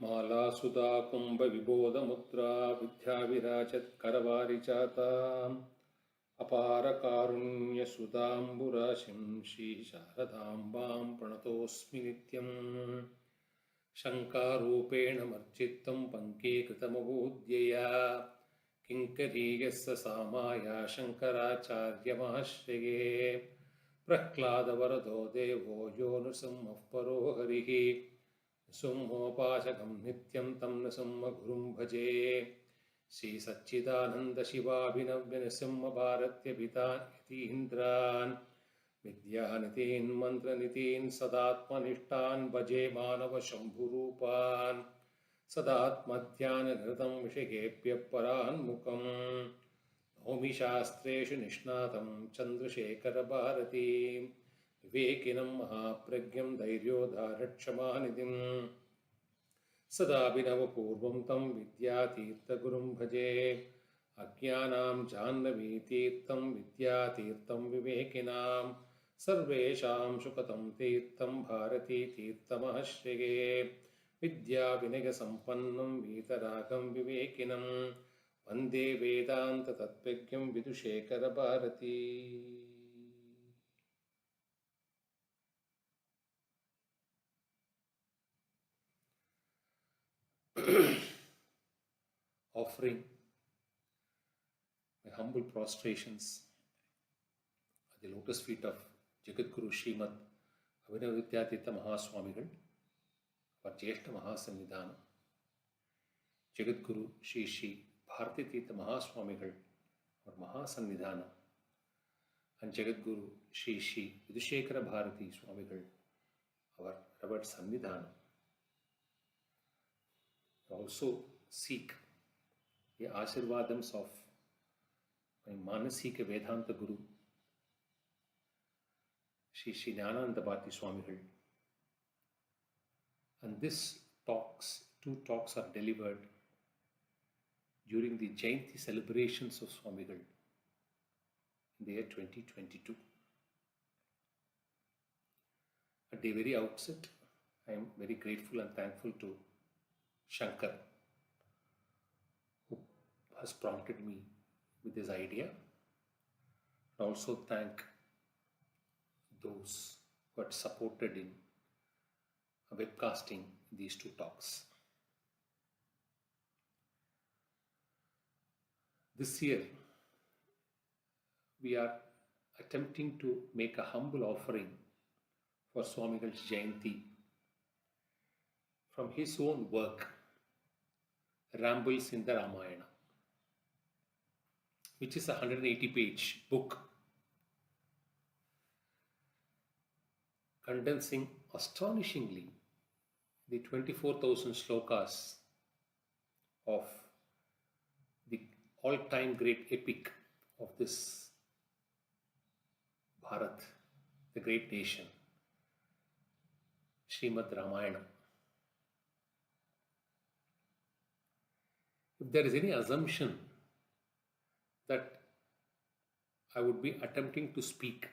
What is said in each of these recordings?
माला सुधा कुंभ विबोध मुद्रा विद्याविराजत करवारिजाताम् अपार कारुण्य सुधाम्बुराशिं श्री शारदाम्बां प्रणतोऽस्मि नित्यम् शङ्कारूपेण मर्चित्तं पङ्कीकृतमबोध्यया किङ्करीयस्य सामाया शङ्कराचार्यमाश्रये प्रह्लादवरदो देवो यो नृसिंहः परो हरिः नृसिंहोपासकं नित्यं तं नृसिंहगुरुं भजे श्रीसच्चिदानन्द शिवाभिनव्यनृसिंहभारत्यभितान् यतीन्द्रान् विद्यानितीन् मन्त्रनितीन् सदात्मनिष्ठान् भजे मानवशम्भुरूपान् सदात्मध्याननिरतं विषयेभ्यः परान्मुखम् नौमि शास्त्रेषु निष्णातं चन्द्रशेखरभारतीं विवेकिनं महाप्रज्ञं धैर्योदारक्षमानिधिं सदाभिनवपूर्वं तं विद्यातीर्थगुरुं भजे अज्ञानां जाह्नवीतीर्थं विद्यातीर्थं विवेकिनां सर्वेषां सुखतं तीर्थं भारतीतीर्थमाश्रये विद्याविनयसम्पन्नं वीतरागं विवेकिनं वन्दे वेदान्ततत्त्वज्ञं विदुशेखरभारती. Offering my humble prostrations at the lotus feet of Jagadguru Srimad Abhinavvidyatirtha Mahaswamigal, our Jyeshta Mahasannidhanam, Jagadguru Shri Shri Bharatitirtha Mahaswamigal, our Mahasannidhanam, and Jagadguru Shri Shri Vidushekara Bharati Swamigal, our Revered Sannidhanam. Also seek the Ashirvadams of my Manasika Vedanta Guru, Shri Shri Jnananda Bhati Swamigal. And two talks are delivered during the Jayanti celebrations of Swamigal in the year 2022. At the very outset, I am very grateful and thankful to Shankar, who has prompted me with this idea. I also thank those who had supported in webcasting these two talks. This year, we are attempting to make a humble offering for Swamigal's Jayanti from his own work, Rambles in the Ramayana, which is a 180-page book condensing astonishingly the 24,000 slokas of the all-time great epic of this Bharat, the great nation, Srimad Ramayana. If there is any assumption that I would be attempting to speak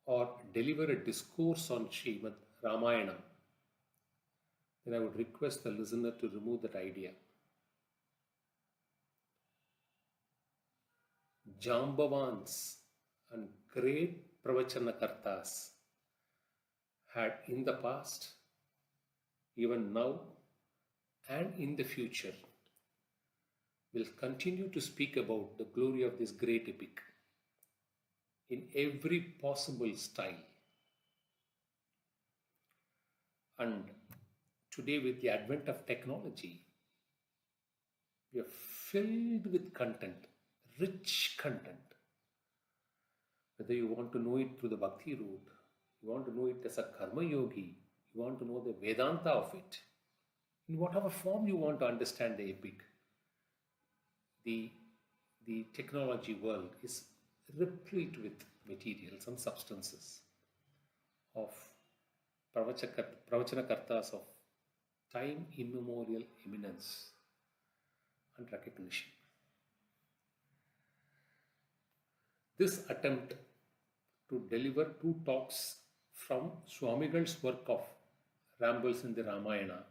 or deliver a discourse on Srimad Ramayana, then I would request the listener to remove that idea. Jambavans and great pravachanakartas had in the past, even now, and in the future, will continue to speak about the glory of this great epic in every possible style. And today, with the advent of technology, we are filled with content, rich content. Whether you want to know it through the bhakti route, you want to know it as a karma yogi, you want to know the Vedanta of it, in whatever form you want to understand the epic, the technology world is replete with materials and substances of pravachanakartas of time immemorial eminence and recognition. This attempt to deliver two talks from Swamigal's work of Rambles in the Ramayana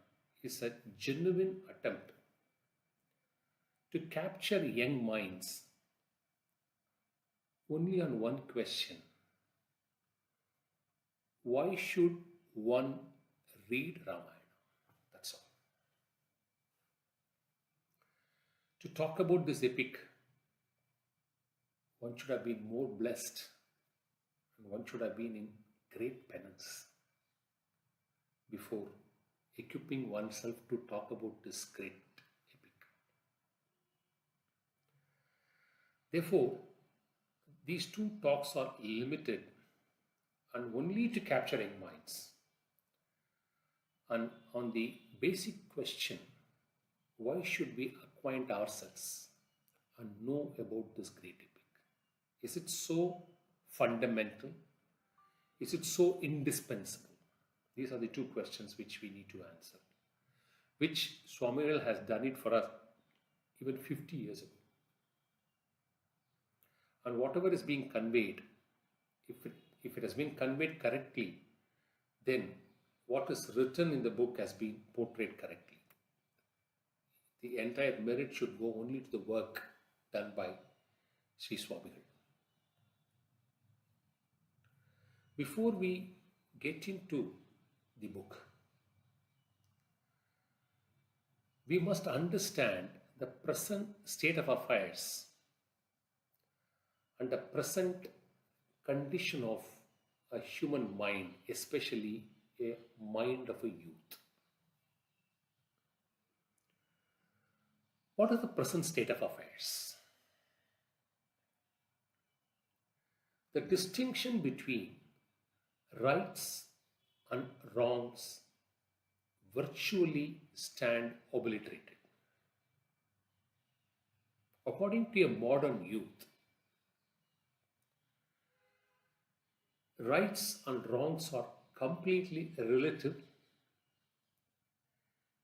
is a genuine attempt to capture young minds only on one question: why should one read Ramayana? That's all. To talk about this epic, one should have been more blessed and one should have been in great penance before equipping oneself to talk about this great epic. Therefore, these two talks are limited and only to capture young minds. And on the basic question, why should we acquaint ourselves and know about this great epic? Is it so fundamental? Is it so indispensable? These are the two questions which we need to answer, which Swamigal has done it for us even 50 years ago. And whatever is being conveyed, if it has been conveyed correctly, then what is written in the book has been portrayed correctly. The entire merit should go only to the work done by Sri Swamigal. Before we get into the book, we must understand the present state of affairs and the present condition of a human mind, especially a mind of a youth. What is the present state of affairs? The distinction between rights and wrongs virtually stand obliterated. According to a modern youth, rights and wrongs are completely relative.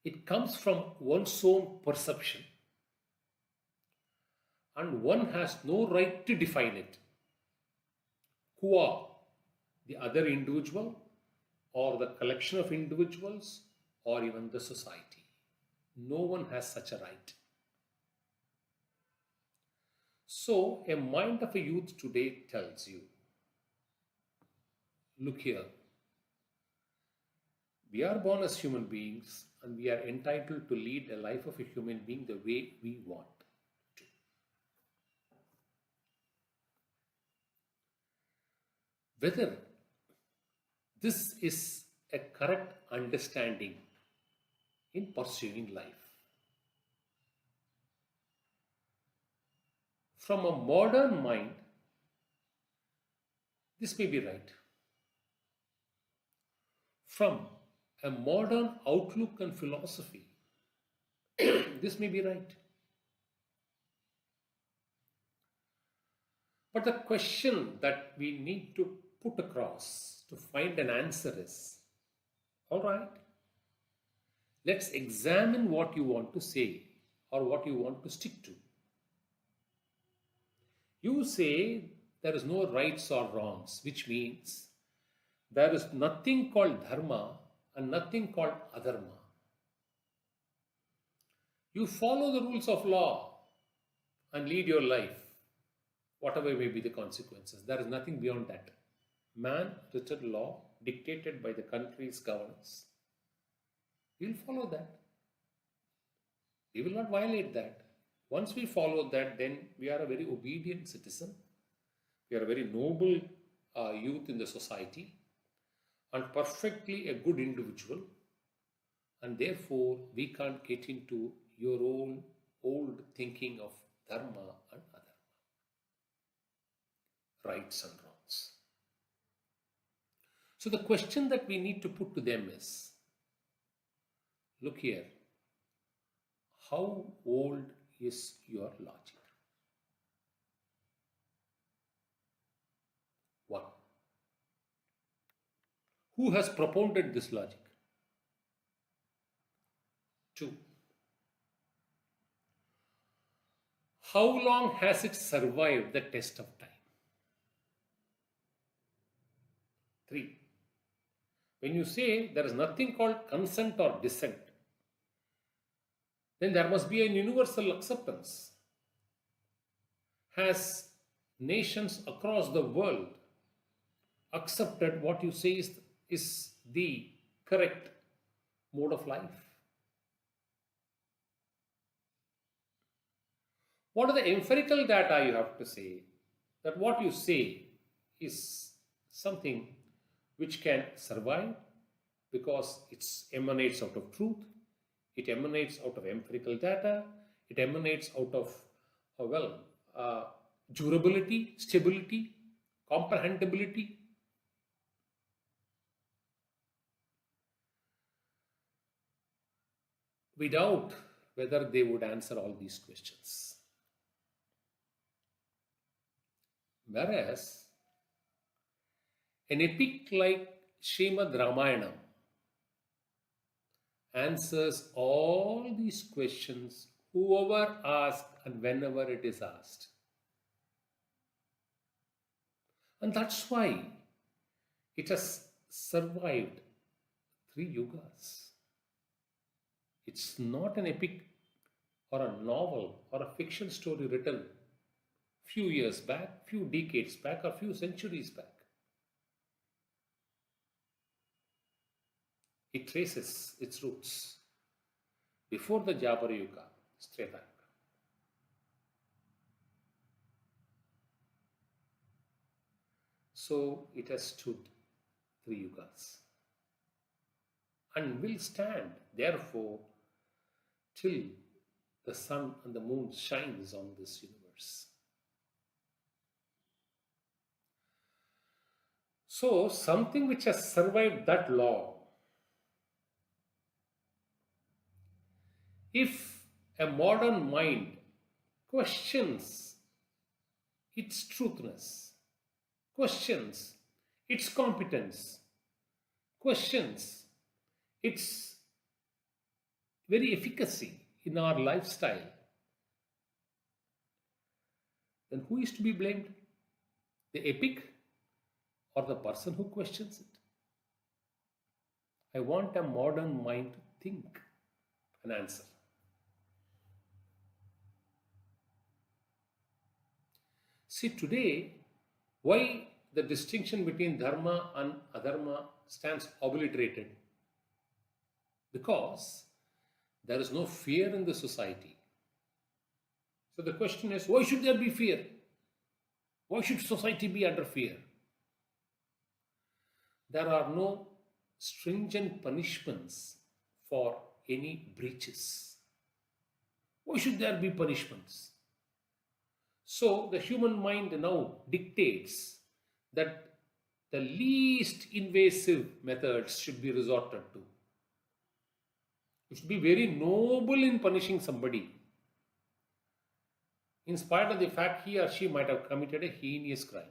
It comes from one's own perception, and one has no right to define it. Who are the other individual, or the collection of individuals, or even the society? No one has such a right. So, a mind of a youth today tells you, look here, we are born as human beings and we are entitled to lead a life of a human being the way we want to. Whether this is a correct understanding in pursuing life. From a modern mind, this may be right. From a modern outlook and philosophy, this may be right. But the question that we need to put across to find an answer is, all right, let's examine what you want to say or what you want to stick to. You say there is no rights or wrongs, which means there is nothing called dharma and nothing called adharma. You follow the rules of law and lead your life, whatever may be the consequences. There is nothing beyond that. Man-written law dictated by the country's governance. We will follow that. We will not violate that. Once we follow that, then we are a very obedient citizen. We are a very noble youth in the society and perfectly a good individual. And therefore, we can't get into your own old thinking of dharma and adharma, rights and wrongs. So the question that we need to put to them is, look here, how old is your logic? One. Who has propounded this logic? Two. How long has it survived the test of time? Three. When you say there is nothing called consent or dissent, then there must be a universal acceptance. Has nations across the world accepted what you say is the correct mode of life? What are the empirical data you have to say that what you say is something which can survive because it emanates out of truth, it emanates out of empirical data, it emanates out of, uh, durability, stability, comprehensibility. We doubt whether they would answer all these questions. Whereas an epic like Srimad Ramayana answers all these questions, whoever asks and whenever it is asked. And that's why it has survived 3 yugas. It's not an epic or a novel or a fiction story written few years back, few decades back, or few centuries back. It traces its roots before the Jabara Yuga, straight back. So it has stood 3 yugas and will stand, therefore, till the sun and the moon shines on this universe. So something which has survived that long, if a modern mind questions its truthness, questions its competence, questions its very efficacy in our lifestyle, then who is to be blamed? The epic or the person who questions it? I want a modern mind to think and answer. See, today, why the distinction between dharma and adharma stands obliterated? Because there is no fear in the society. So the question is, why should there be fear? Why should society be under fear? There are no stringent punishments for any breaches. Why should there be punishments? So the human mind now dictates that the least invasive methods should be resorted to. You should be very noble in punishing somebody, in spite of the fact he or she might have committed a heinous crime.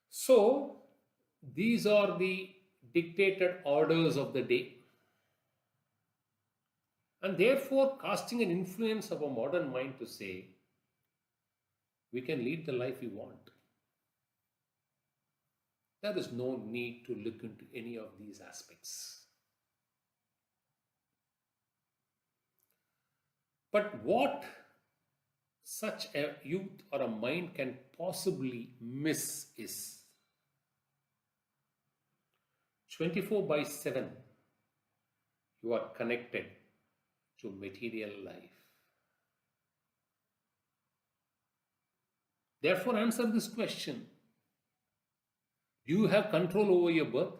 So these are the dictated orders of the day, and therefore casting an influence of a modern mind to say we can lead the life we want. There is no need to look into any of these aspects. But what such a youth or a mind can possibly miss is 24/7 you are connected to material life. Therefore, answer this question. Do you have control over your birth?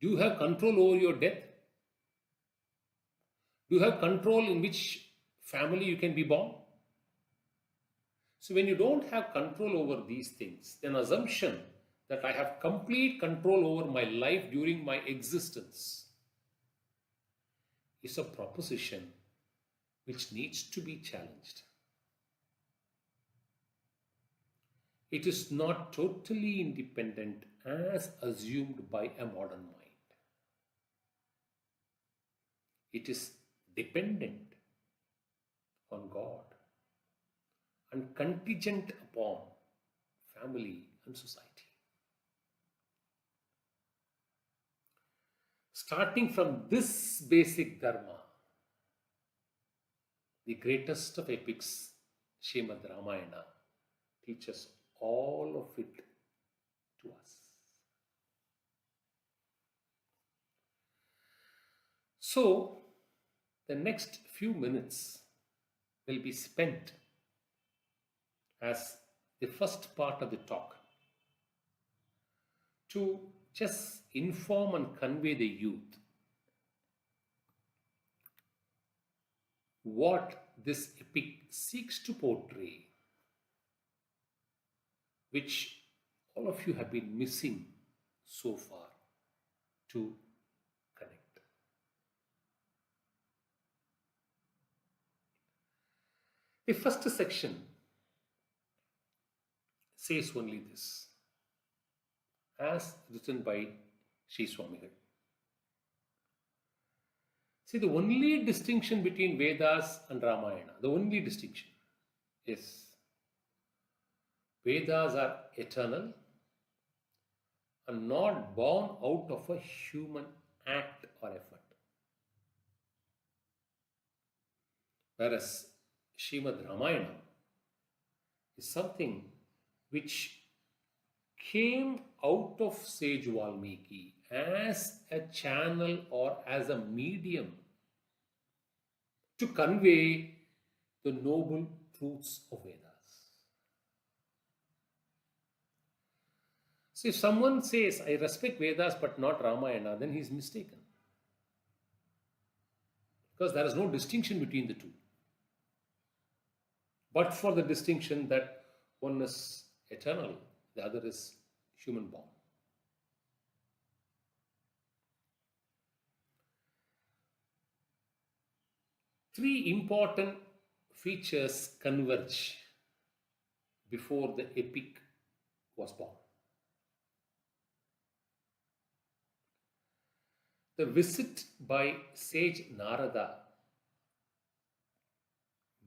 Do you have control over your death? Do you have control in which family you can be born? So when you don't have control over these things, then assumption that I have complete control over my life during my existence is a proposition which needs to be challenged. It is not totally independent as assumed by a modern mind. It is dependent on God and contingent upon family and society. Starting from this basic dharma, the greatest of epics, Srimad Ramayana, teaches all of it to us. So, the next few minutes will be spent as the first part of the talk to just inform and convey the youth what this epic seeks to portray, which all of you have been missing so far to connect. The first section says only this, as written by Sri Swamigal. See, the only distinction between Vedas and Ramayana, the only distinction is Vedas are eternal and not born out of a human act or effort. Whereas Srimad Ramayana is something which came out of sage Valmiki as a channel or as a medium to convey the noble truths of Vedas. So if someone says, I respect Vedas but not Ramayana, then he is mistaken. Because there is no distinction between the two. But for the distinction that one is eternal, the other is human born. Three important features converge before the epic was born. The visit by sage Narada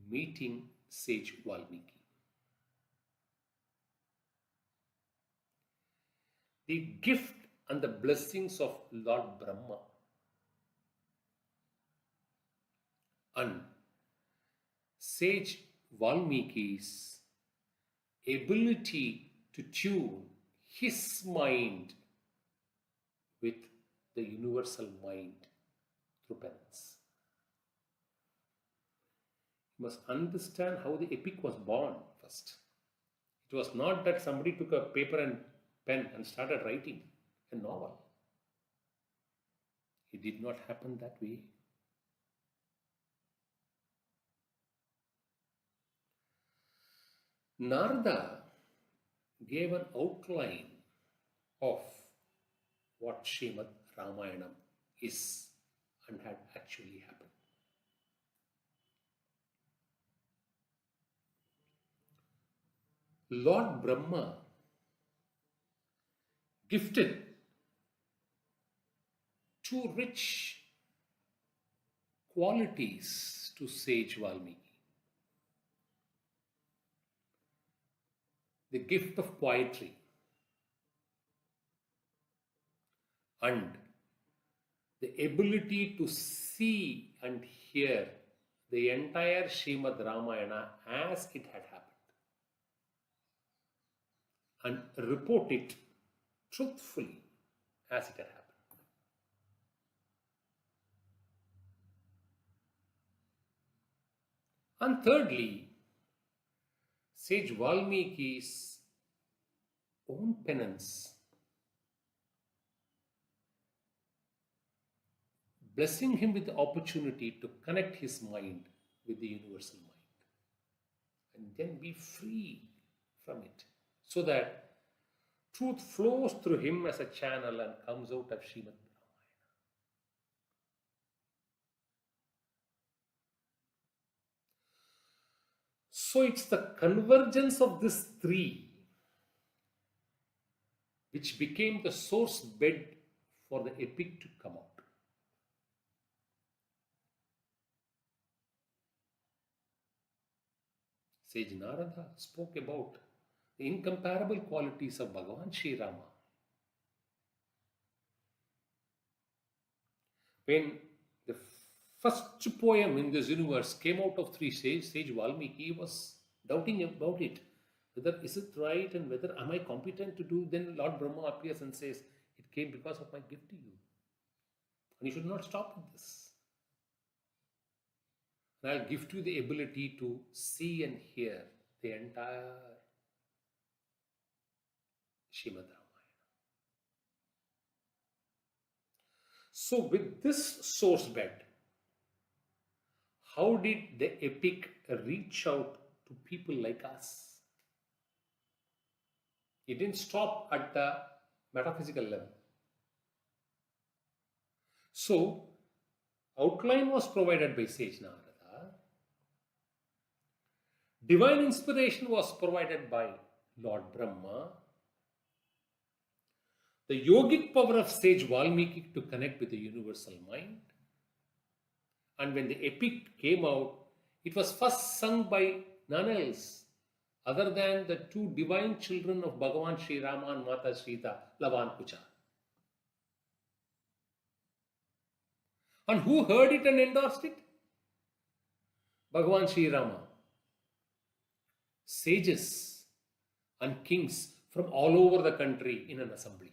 meeting sage Valmiki. The gift and the blessings of Lord Brahma and sage Valmiki's ability to tune his mind with the universal mind through penance. You must understand how the epic was born first. It was not that somebody took a paper and pen and started writing a novel. It did not happen that way. Narada gave an outline of what Srimad Ramayana is and had actually happened. Lord Brahma gifted two rich qualities to sage Valmiki. The gift of poetry and the ability to see and hear the entire Srimad Ramayana as it had happened and report it truthfully as it had happened. And thirdly, sage Valmiki's own penance, blessing him with the opportunity to connect his mind with the universal mind and then be free from it, so that truth flows through him as a channel and comes out of Srimad Ramayana. So it's the convergence of these three which became the source bed for the epic to come out. Sage Narada spoke about the incomparable qualities of Bhagavan Sri Rama. When the first poem in this universe came out of three sages, Sage Valmiki was doubting about it. Whether is it right and whether am I competent to do, then Lord Brahma appears and says, it came because of my gift to you. And you should not stop with this. And I'll give to you the ability to see and hear the entire Srimad Ramayana. So with this source bed, how did the epic reach out to people like us? It didn't stop at the metaphysical level. So, outline was provided by Sage Narada. Divine inspiration was provided by Lord Brahma. The yogic power of Sage Valmiki to connect with the universal mind. And when the epic came out, it was first sung by none else other than the two divine children of Bhagavan Sri Rama and Mata Sita, Lava and Kucha. And who heard it and endorsed it? Bhagavan Sri Rama. Sages and kings from all over the country in an assembly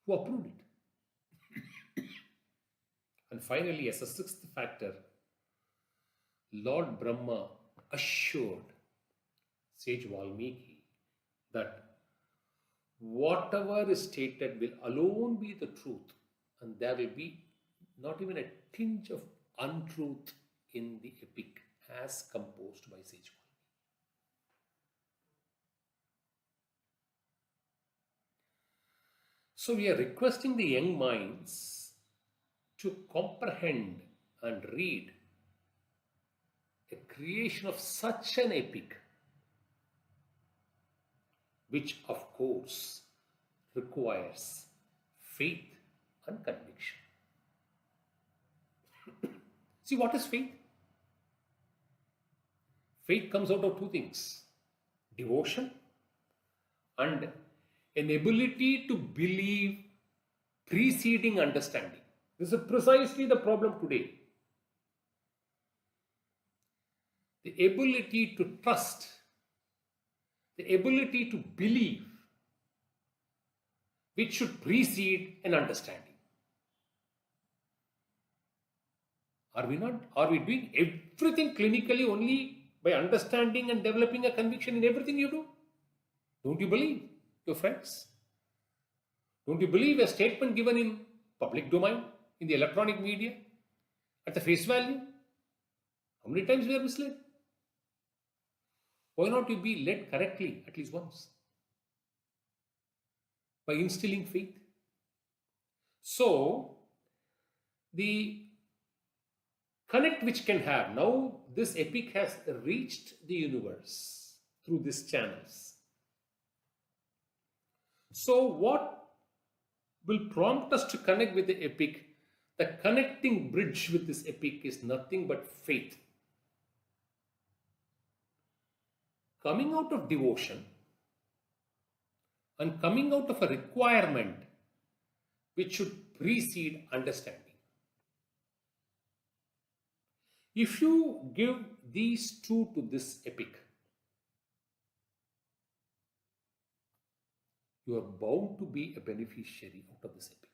who approved it. And finally, as a sixth factor, Lord Brahma assured Sage Valmiki that whatever is stated will alone be the truth, and there will be not even a tinge of untruth in the epic as composed by Sage Valmiki. So we are requesting the young minds to comprehend and read a creation of such an epic, which of course requires faith and conviction. See, what is faith? Faith comes out of two things: devotion and an ability to believe preceding understanding. This is precisely the problem today. The ability to trust, the ability to believe, which should precede an understanding. Are we doing everything clinically only by understanding and developing a conviction in everything you do? Don't you believe your friends? Don't you believe a statement given in public domain, in the electronic media, at the face value? How many times we are misled? Why not you be led correctly at least once? By instilling faith. So, the connect which can have, now this epic has reached the universe through these channels. So what will prompt us to connect with the epic? The connecting bridge with this epic is nothing but faith. Coming out of devotion and coming out of a requirement which should precede understanding. If you give these two to this epic, you are bound to be a beneficiary out of this epic.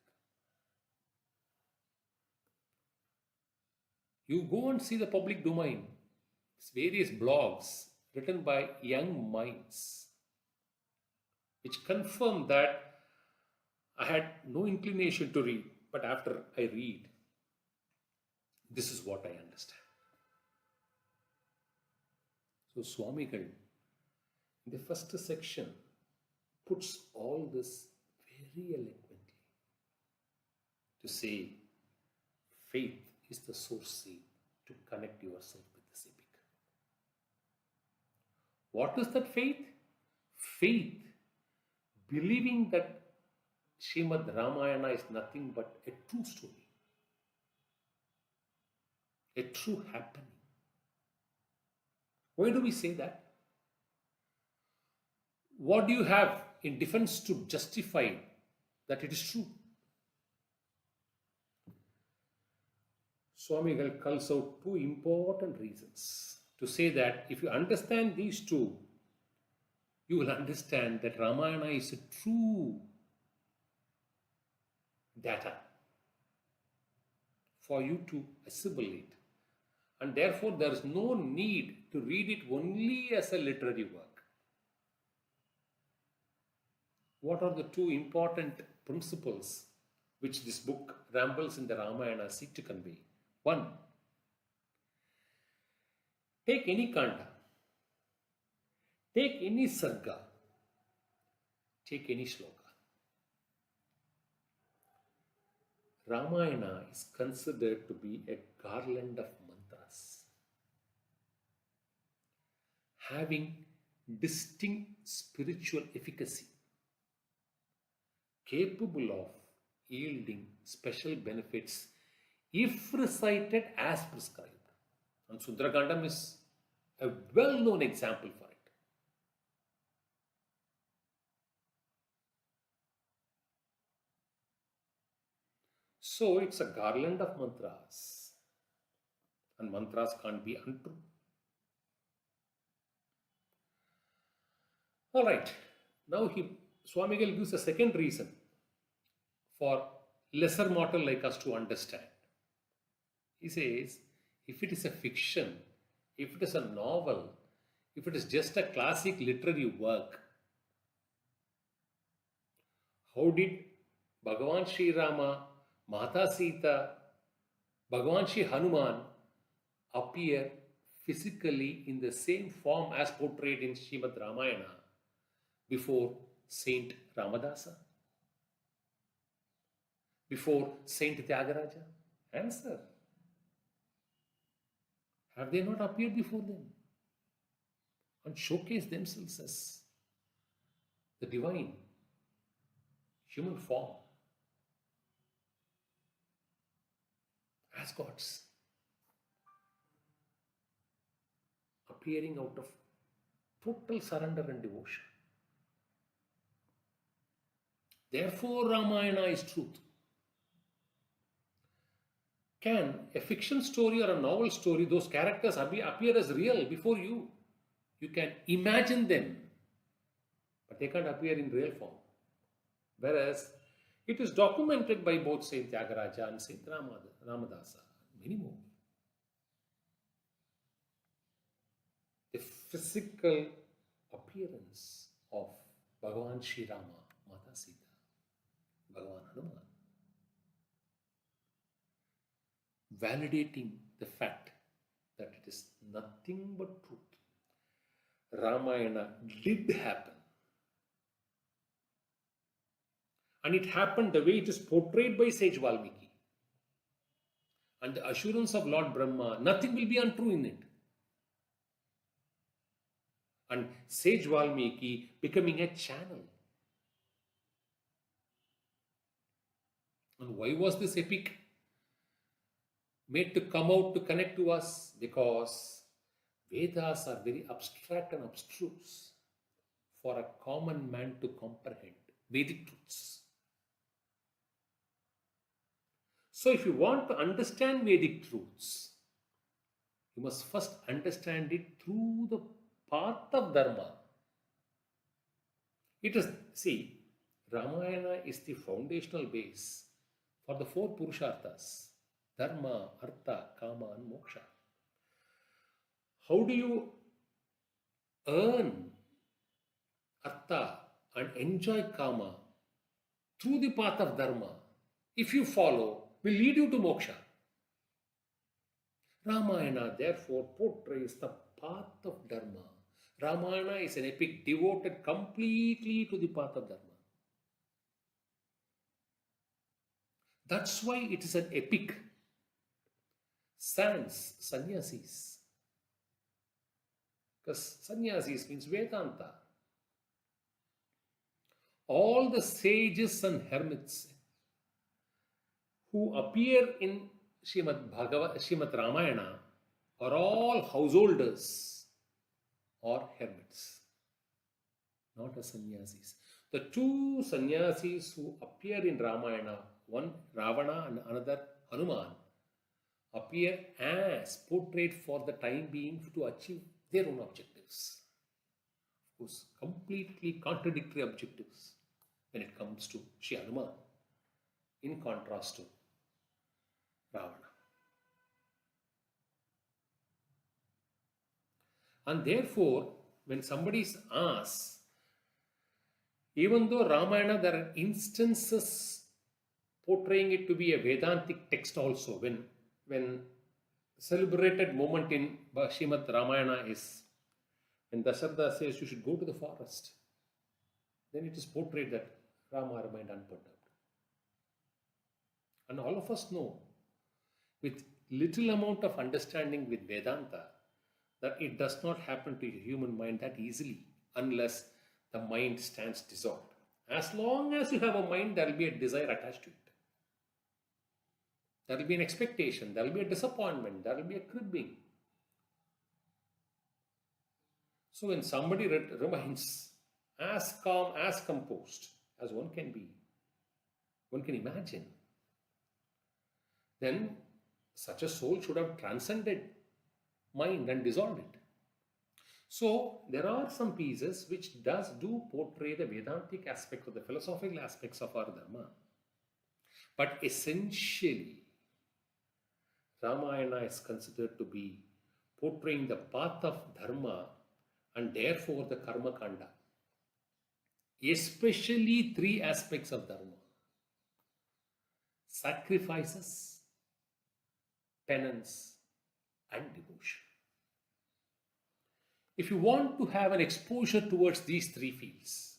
You go and see the public domain, various blogs written by young minds, which confirm that I had no inclination to read, but after I read, this is what I understand. So Swamigal, in the first section, puts all this very eloquently to say faith is the source seed to connect yourself with this epic. What is that faith? Faith, believing that Srimad Ramayana is nothing but a true story, a true happening. Why do we say that? What do you have in defense to justify that it is true? Swamigal calls out two important reasons to say that if you understand these two, you will understand that Ramayana is a true data for you to assimilate. And therefore, there is no need to read it only as a literary work. What are the two important principles which this book, Rambles in the Ramayana, seek to convey? One, take any kanda, take any sarga, take any shloka. Ramayana is considered to be a garland of mantras, having distinct spiritual efficacy, capable of yielding special benefits if recited as prescribed. And Sundarakandam is a well-known example for it. So it's a garland of mantras, and mantras can't be untrue. All right, now Swamigal gives a second reason for lesser mortal like us to understand. He says, if it is a fiction, if it is a novel, if it is just a classic literary work, how did Bhagavan Sri Rama, Mata Sita, Bhagavan Sri Hanuman appear physically in the same form as portrayed in Srimad Ramayana before Saint Ramadasa? Before Saint Tyagaraja? Answer. Have they not appeared before them and showcased themselves as the divine human form, as gods, appearing out of total surrender and devotion? Therefore, Ramayana is truth. Can a fiction story or a novel story, those characters appear as real before you? You can imagine them, but they can't appear in real form. Whereas it is documented by both Saint Tyagaraja and Saint Ramadasa, many more. The physical appearance of Bhagavan Sri Rama, Mata Sita, Bhagavan Hanuman, validating the fact that it is nothing but truth. Ramayana did happen. And it happened the way it is portrayed by sage Valmiki. And the assurance of Lord Brahma, nothing will be untrue in it. And sage Valmiki becoming a channel. And why was this epic made to come out to connect to us? Because Vedas are very abstract and abstruse for a common man to comprehend Vedic truths. So if you want to understand Vedic truths, you must first understand it through the path of Dharma. It is, see, Ramayana is the foundational base for the four Purusharthas: Dharma, Artha, Kama and Moksha. How do you earn Artha and enjoy Kama? Through the path of Dharma. If you follow, will lead you to moksha. Ramayana therefore portrays the path of Dharma. Ramayana is an epic devoted completely to the path of Dharma. That's why it is an epic. Sans, sannyasis. Because sannyasis means Vedanta. All the sages and hermits who appear in Srimad Ramayana are all householders or hermits, not as sannyasis. The two sannyasis who appear in Ramayana, one Ravana and another Hanuman, appear as portrayed for the time being to achieve their own objectives. Of course, completely contradictory objectives when it comes to Sri Hanuman, in contrast to Ravana. And therefore, when somebody asks, even though Ramayana, there are instances portraying it to be a Vedantic text also, when celebrated moment in Srimad Ramayana is when Dasharatha says you should go to the forest, then it is portrayed that Rama remained unperturbed. And all of us know, with little amount of understanding with Vedanta, that it does not happen to a human mind that easily unless the mind stands dissolved. As long as you have a mind, there will be a desire attached to it. There will be an expectation, there will be a disappointment, there will be a cribbing. So when somebody remains as calm, as composed as one can be, one can imagine, then such a soul should have transcended mind and dissolved it. So there are some pieces which do portray the Vedantic aspect or the philosophical aspects of our Dharma. But essentially, Ramayana is considered to be portraying the path of Dharma and therefore the Karma Kanda. Especially three aspects of Dharma: sacrifices, penance, and devotion. If you want to have an exposure towards these three fields,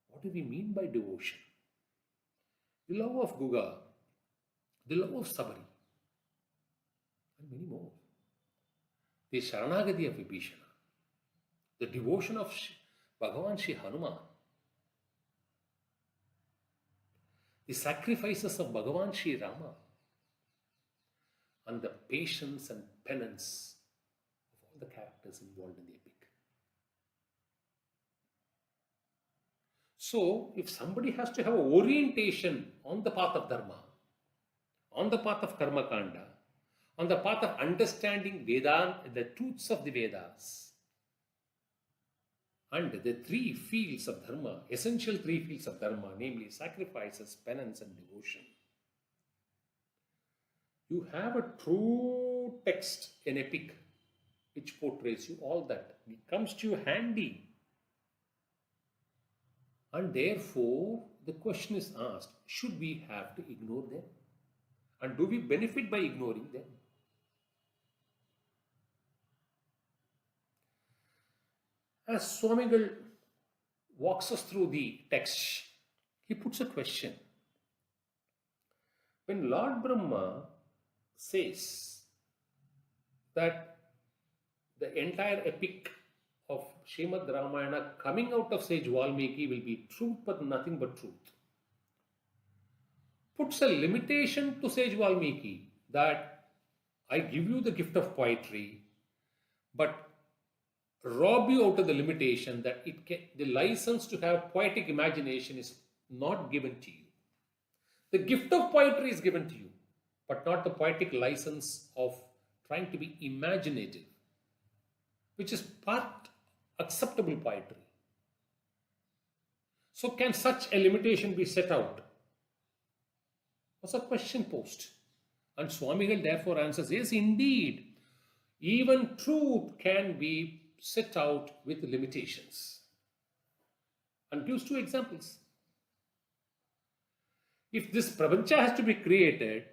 what do we mean by devotion? The love of Guga, the love of Sabari, and many more. The Sharanagati of Vibhishana, the devotion of Bhagavan Shri Hanuman, the sacrifices of Bhagavan Shri Rama, and the patience and penance of all the characters involved in the epic. So, if somebody has to have an orientation on the path of Dharma, on the path of Karma Kanda, on the path of understanding Vedanta, the truths of the Vedas, and the three fields of Dharma, essential three fields of Dharma, namely sacrifices, penance, and devotion, you have a true text, an epic, which portrays you all that. It comes to you handy. And therefore, the question is asked, should we have to ignore them? And do we benefit by ignoring them? As Swamigal walks us through the text, he puts a question. When Lord Brahma says that the entire epic of Srimad Ramayana coming out of sage Valmiki will be truth but nothing but truth, puts a limitation to sage Valmiki that I give you the gift of poetry, but rob you out of the limitation that the license to have poetic imagination is not given to you. The gift of poetry is given to you, but not the poetic license of trying to be imaginative, which is part acceptable poetry. So can such a limitation be set out? Was a question posed. And Swamigal therefore answers, yes, indeed, even truth can be set out with limitations. And gives two examples. If this prapancha has to be created,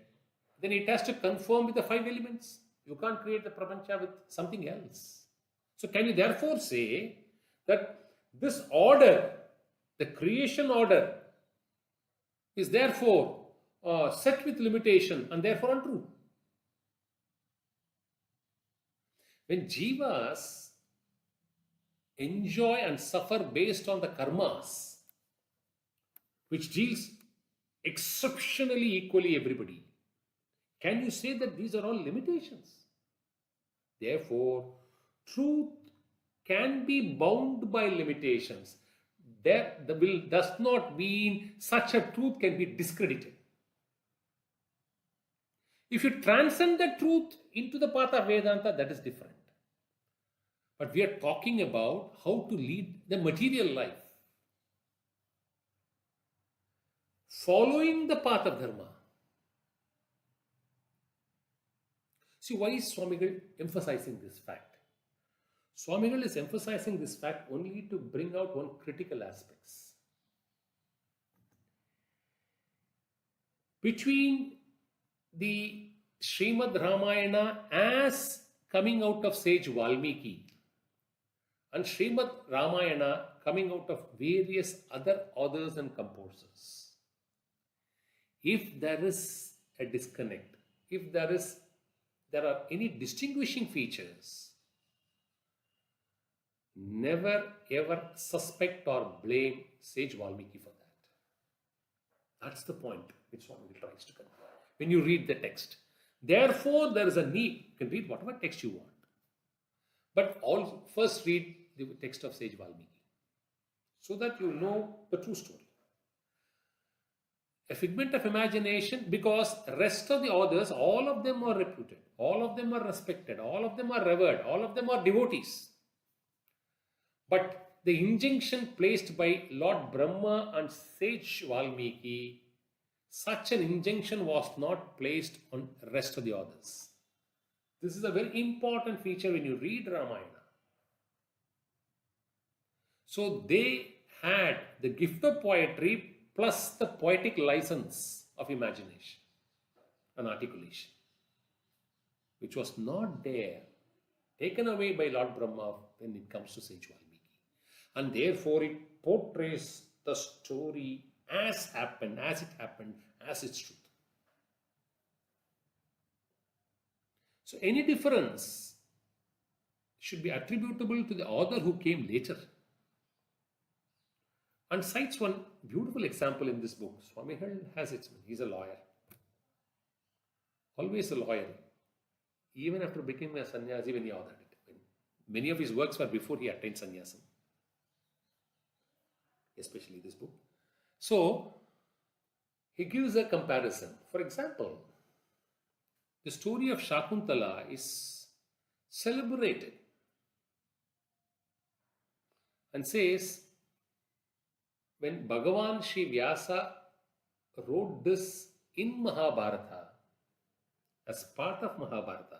then it has to conform with the five elements. You can't create the prapancha with something else. So can you therefore say that this order, the creation order, is therefore set with limitation and therefore untrue? When jivas enjoy and suffer based on the karmas, which deals exceptionally equally everybody, can you say that these are all limitations? Therefore, truth can be bound by limitations. There, the will does not mean such a truth can be discredited. If you transcend the truth into the path of Vedanta, that is different. But we are talking about how to lead the material life, following the path of Dharma. See, why is Swamigal emphasizing this fact? Swamigal is emphasizing this fact only to bring out one critical aspect. Between the Srimad Ramayana as coming out of sage Valmiki and Srimad Ramayana coming out of various other authors and composers, if there is a disconnect, if there are any distinguishing features, never ever suspect or blame sage Valmiki for that. That's the point which Swami tries to convey when you read the text. Therefore, there is a need. You can read whatever text you want, but first read the text of sage Valmiki so that you know the true story. A figment of imagination, because rest of the authors, all of them are reputed, all of them are respected, all of them are revered, all of them are devotees. But the injunction placed by Lord Brahma and sage Valmiki, such an injunction was not placed on the rest of the authors. This is a very important feature when you read Ramayana. So they had the gift of poetry plus the poetic license of imagination and articulation, which was not there, taken away by Lord Brahma when it comes to sage Valmiki. And therefore it portrays the story as happened, as its truth. So any difference should be attributable to the author who came later. And cites one beautiful example in this book. Swami has it. He's a lawyer. Always a lawyer. Even after becoming a sannyasi when he authored it. Many of his works were before he attained sannyasam. Especially this book. So, he gives a comparison. For example, the story of Shakuntala is celebrated and says, when Bhagavan Sri Vyasa wrote this in Mahabharata, as part of Mahabharata,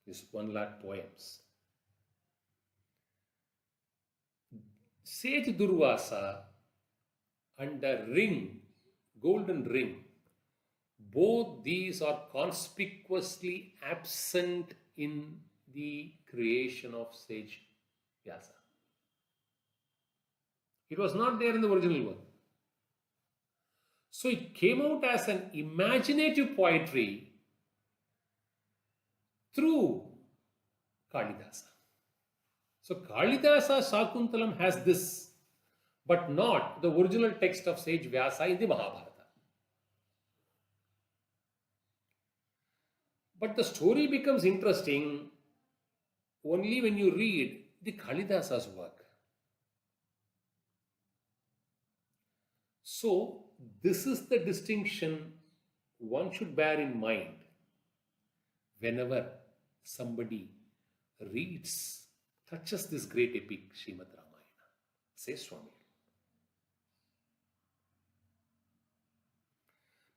this 1 lakh poems, sage Durvasa and the ring, golden ring, both these are conspicuously absent in the creation of sage Vyasa. It was not there in the original one. So it came out as an imaginative poetry through Kalidasa. So Kalidasa Shakuntalam has this, but not the original text of sage Vyasa in the Mahabharata. But the story becomes interesting only when you read the Kalidasa's work. So, this is the distinction one should bear in mind whenever somebody reads, touches this great epic, Srimad Ramayana, says Swami.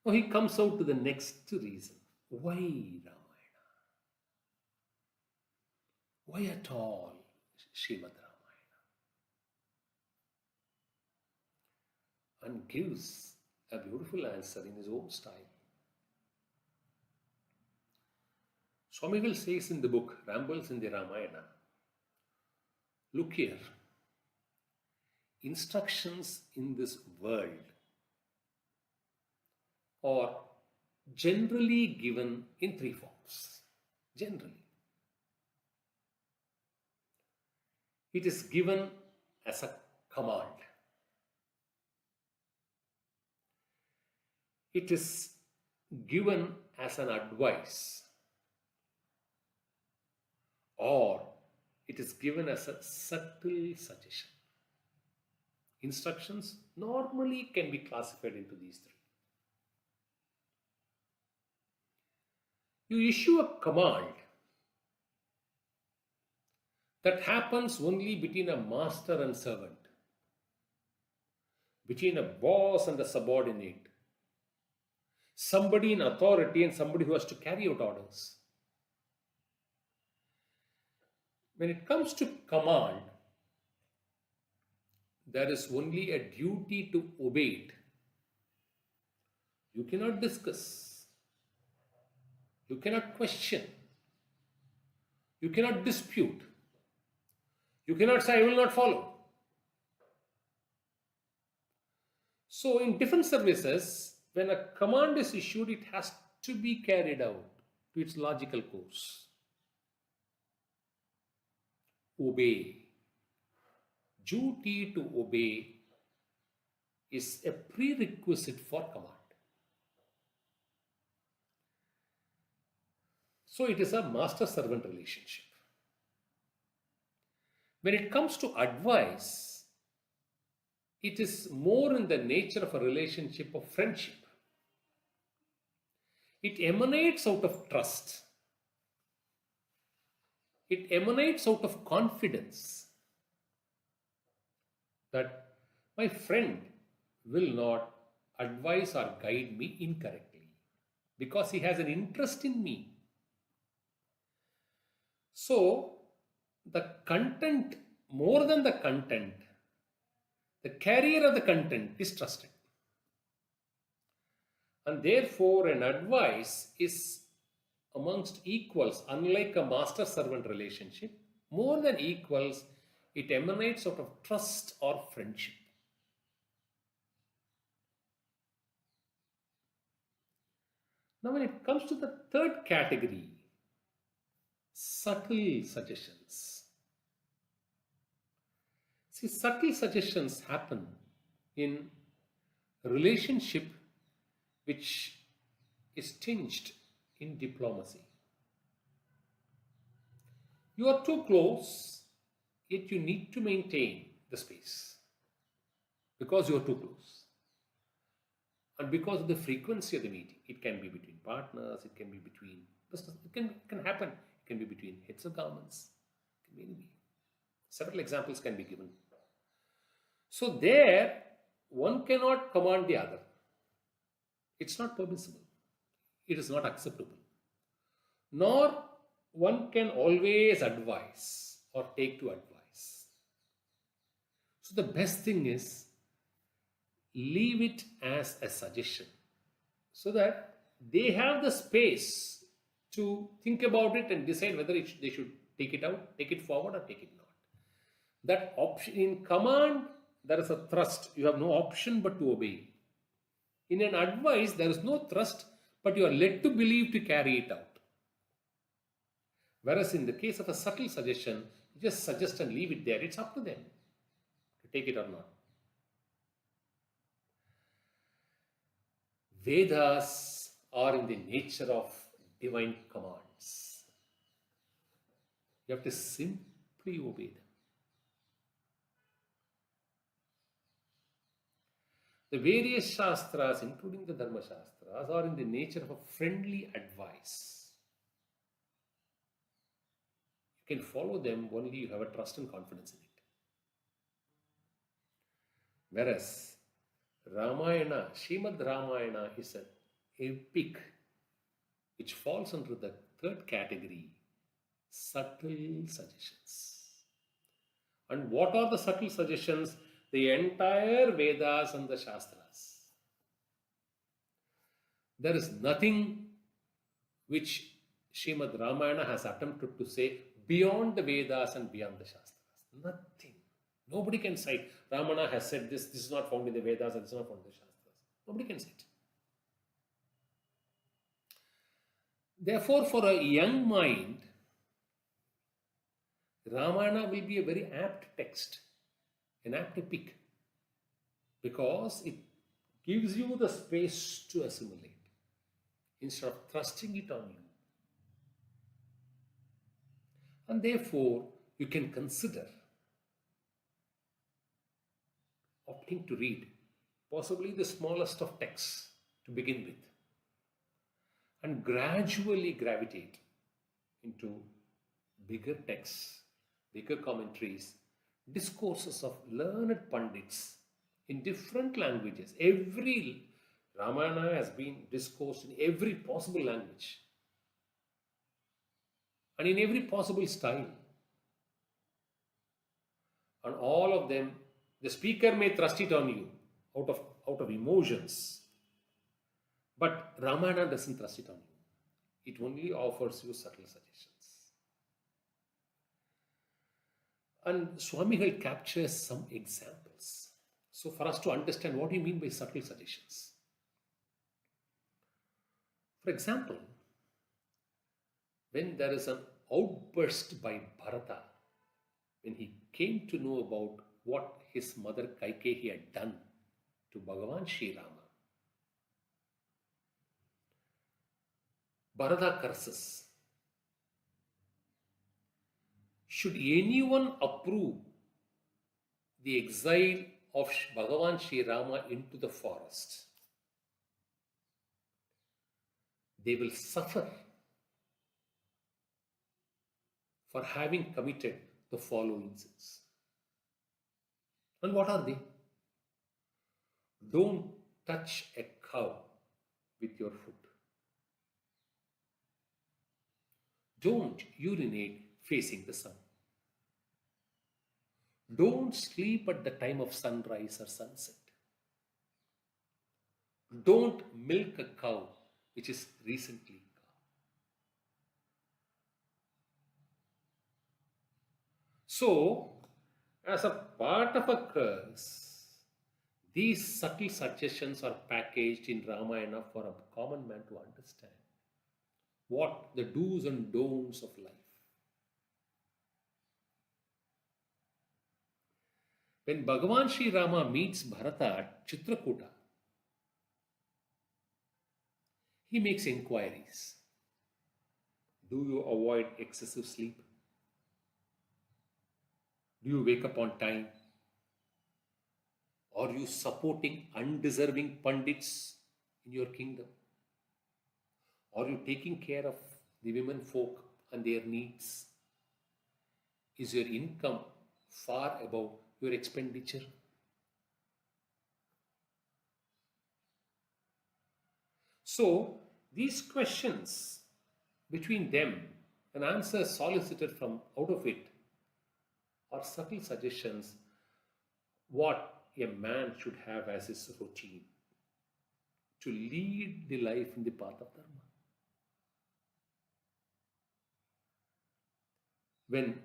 Now he comes out to the next reason. Why Ramayana? Why at all Srimad Ramayana? And gives a beautiful answer in his own style. Swamigal says in the book Rambles in the Ramayana, look here, instructions in this world are generally given in 3 forms. Generally. It is given as a command. It is given as an advice, or it is given as a subtle suggestion. Instructions normally can be classified into these three. You issue a command that happens only between a master and servant, between a boss and a subordinate, somebody in authority and somebody who has to carry out orders. When it comes to command, there is only a duty to obey it. You cannot discuss. You cannot question. You cannot dispute. You cannot say, I will not follow. So in defense services, when a command is issued, it has to be carried out to its logical course. Obey. Duty to obey is a prerequisite for command. So it is a master-servant relationship. When it comes to advice, it is more in the nature of a relationship of friendship. It emanates out of trust. It emanates out of confidence that my friend will not advise or guide me incorrectly because he has an interest in me. So, the content, more than the content, the carrier of the content is trusted. And therefore, an advice is amongst equals, unlike a master-servant relationship, more than equals, it emanates out of trust or friendship. Now, when it comes to the third category, subtle suggestions. See, subtle suggestions happen in a relationship which is tinged in diplomacy. You are too close, yet you need to maintain the space because you are too close. And because of the frequency of the meeting, it can be between partners, it can be between business, it can happen, it can be between heads of governments, it can be several examples can be given. So there, one cannot command the other. It's not permissible. It is not acceptable. Nor one can always advise or take to advice. So the best thing is leave it as a suggestion so that they have the space to think about it and decide whether they should take it out, take it forward or take it not. That option in command, there is a thrust. You have no option but to obey. In an advice, there is no thrust, but you are led to believe to carry it out. Whereas in the case of a subtle suggestion, you just suggest and leave it there. It's up to them to take it or not. Vedas are in the nature of divine commands. You have to simply obey them. The various Shastras, including the Dharma Shastras, are in the nature of a friendly advice. You can follow them only you have a trust and confidence in it. Whereas Ramayana, Srimad Ramayana is an epic which falls under the third category, subtle suggestions. And what are the subtle suggestions? The entire Vedas and the Shastras. There is nothing which Srimad Ramayana has attempted to say beyond the Vedas and beyond the Shastras. Nothing. Nobody can cite, Ramana has said this is not found in the Vedas and this is not found in the Shastras. Nobody can cite. Therefore, for a young mind, Ramayana will be a very apt text, an apt epic, because it gives you the space to assimilate instead of thrusting it on you. And therefore, you can consider opting to read possibly the smallest of texts to begin with and gradually gravitate into bigger texts, bigger commentaries, discourses of learned pundits in different languages. Every Ramayana has been discoursed in every possible language and in every possible style. And all of them, the speaker may thrust it on you out of emotions, but Ramayana doesn't thrust it on you. It only offers you subtle suggestions. And Swamigal captures some examples. So for us to understand what do you mean by subtle suggestions. For example, when there is an outburst by Bharata, when he came to know about what his mother Kaikeyi had done to Bhagavan Sri Rama, Bharata curses. Should anyone approve the exile of Bhagavan Sri Rama into the forest, they will suffer for having committed the following sins. And what are they? Don't touch a cow with your foot. Don't urinate facing the sun. Don't sleep at the time of sunrise or sunset. Don't milk a cow which is recently calved. So, as a part of a curse, these subtle suggestions are packaged in Ramayana for a common man to understand what the do's and don'ts of life. When Bhagavan Sri Rama meets Bharata at Chitrakuta, he makes inquiries. Do you avoid excessive sleep? Do you wake up on time? Are you supporting undeserving pundits in your kingdom? Are you taking care of the women folk and their needs? Is your income far above your expenditure? So, these questions between them, an answer solicited from out of it, are subtle suggestions what a man should have as his routine to lead the life in the path of Dharma. When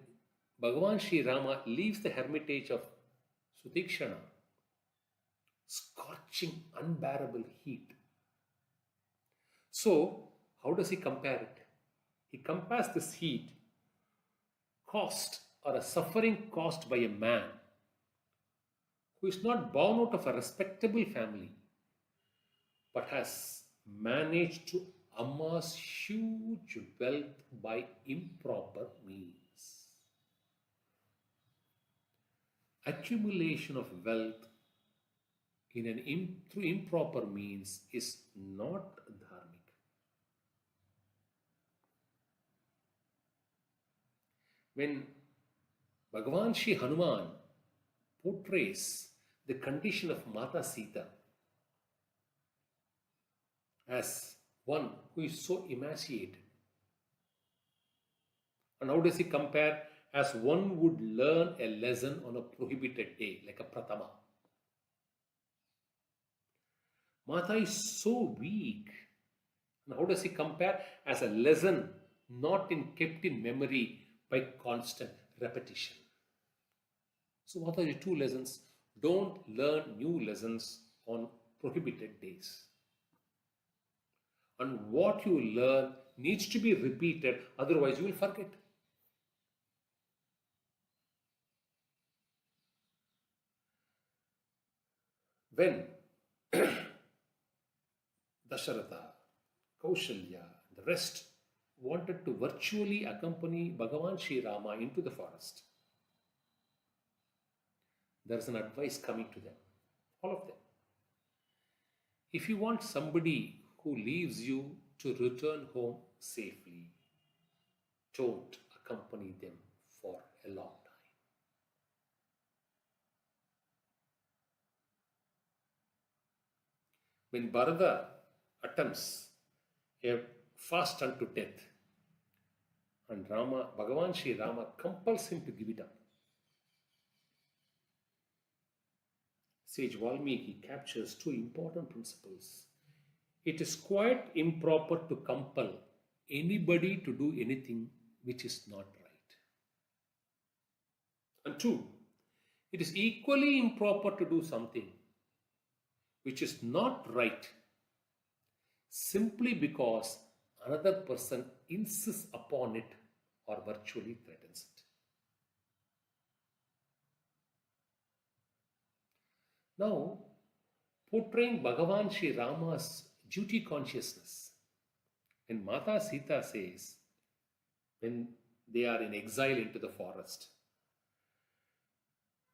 Bhagavan Sri Rama leaves the hermitage of Sutikshana, scorching, unbearable heat. So, how does he compare it? He compares this heat caused or a suffering caused by a man who is not born out of a respectable family but has managed to amass huge wealth by improper means. Accumulation of wealth through improper means is not dharmic. When Bhagavan Sri Hanuman portrays the condition of Mata Sita as one who is so emaciated, and how does he compare as one would learn a lesson on a prohibited day, like a pratama. Mata is so weak. And how does he compare as a lesson not kept in memory by constant repetition? So what are the two lessons? Don't learn new lessons on prohibited days. And what you learn needs to be repeated, otherwise you will forget. When Dasharatha, Kaushalya, the rest wanted to virtually accompany Bhagavan Sri Rama into the forest. There's an advice coming to them, all of them. If you want somebody who leaves you to return home safely, don't accompany them for a long time. When Bharata attempts a fast unto death, and Bhagavan Sri Rama compels him to give it up, Sage Valmiki captures two important principles. It is quite improper to compel anybody to do anything which is not right. And two, it is equally improper to do something which is not right simply because another person insists upon it or virtually threatens it. Now, portraying Bhagavan Sri Rama's duty consciousness, when Mata Sita says, when they are in exile into the forest,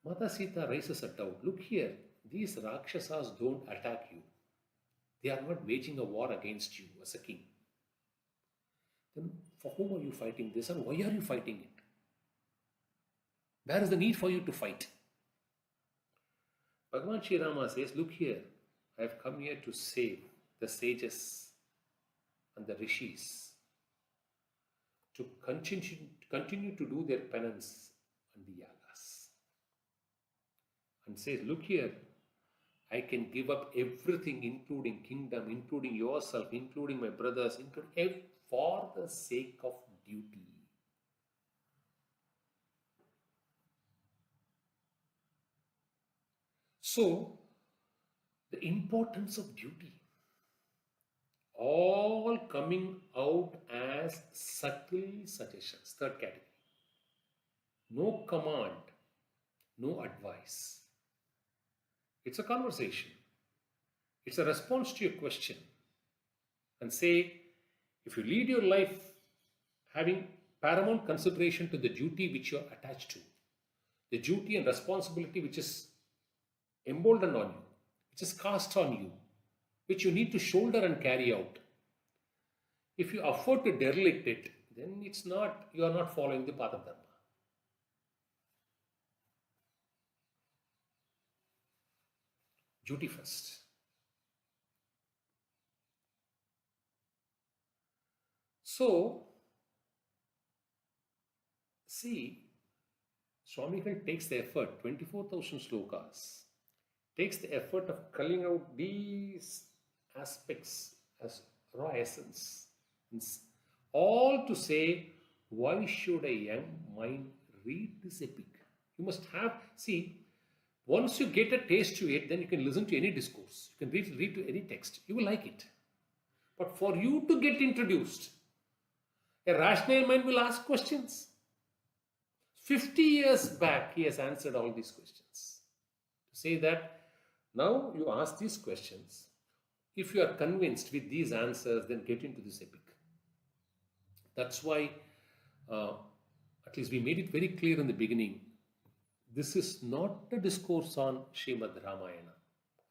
Mata Sita raises a doubt. Look here, these Rakshasas don't attack you. They are not waging a war against you as a king. Then for whom are you fighting this and why are you fighting it? Where is the need for you to fight? Bhagavan Sri Rama says, look here, I have come here to save the sages and the rishis to continue to do their penance and the yagas. And says, look here, I can give up everything, including kingdom, including yourself, including my brothers, for the sake of duty. So, the importance of duty, all coming out as subtle suggestions. Third category. No command, no advice. It's a conversation. It's a response to your question. And say, if you lead your life having paramount consideration to the duty which you are attached to, the duty and responsibility which is emboldened on you, which is cast on you, which you need to shoulder and carry out. If you afford to derelict it, then you are not following the path of Dharma. Duty first. So, see, Swamigal takes the effort, 24,000 slokas, takes the effort of culling out these aspects as raw essence, all to say, why should a young mind read this epic? You must have, see, once you get a taste to it, then you can listen to any discourse. You can read to any text. You will like it. But for you to get introduced, a rational mind will ask questions. 50 years back, he has answered all these questions. To say that, now you ask these questions. If you are convinced with these answers, then get into this epic. That's why, at least we made it very clear in the beginning, this is not a discourse on Srimad Ramayana.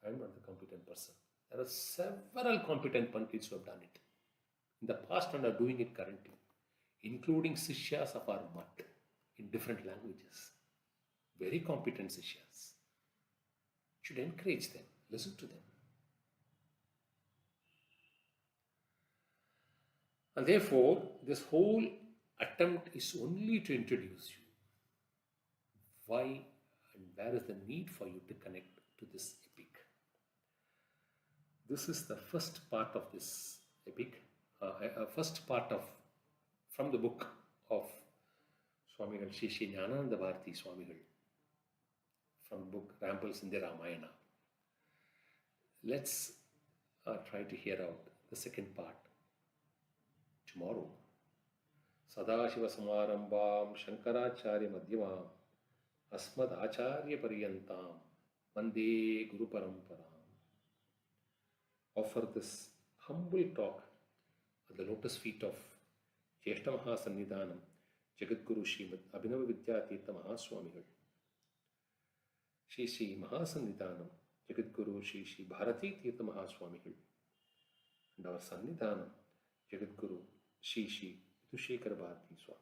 I am not the competent person. There are several competent pandits who have done it in the past and are doing it currently, including Sishyas of our Math in different languages. Very competent Sishyas. You should encourage them, listen to them. And therefore, this whole attempt is only to introduce you. Why and where is the need for you to connect to this epic? This is the first part of this epic, first part of from the book of Swamigal Shri Shri Jnananda Bharati Swamigal, from the book Rambles in the Ramayana. Let's try to hear out the second part tomorrow. Sadashiva Samarambam Shankaracharya Madhyamam Asmad Acharya Pariyantam Vande Guru Paramparam. Offer this humble talk at the lotus feet of ಜ್ಯೇಷ್ಠ ಮಹಾಸನ್ನಿಧಾನಂ ಜಗದ್ಗುರು ಶ್ರೀಮದ್ ಅಭಿನವ ವಿದ್ಯಾತೀರ್ಥ ಮಹಾಸ್ವಾಮಿಗಳು, ಶ್ರೀ ಶ್ರೀ ಮಹಾಸನ್ನಿಧಾನಂ ಜಗದ್ಗುರು ಶ್ರೀ ಶ್ರೀ ಭಾರತೀ ತೀರ್ಥ ಮಹಾಸ್ವಾಮಿಗಳು, and our Sannidhanam Jagadguru Shri Shri Vidhushekara Bharati Swami.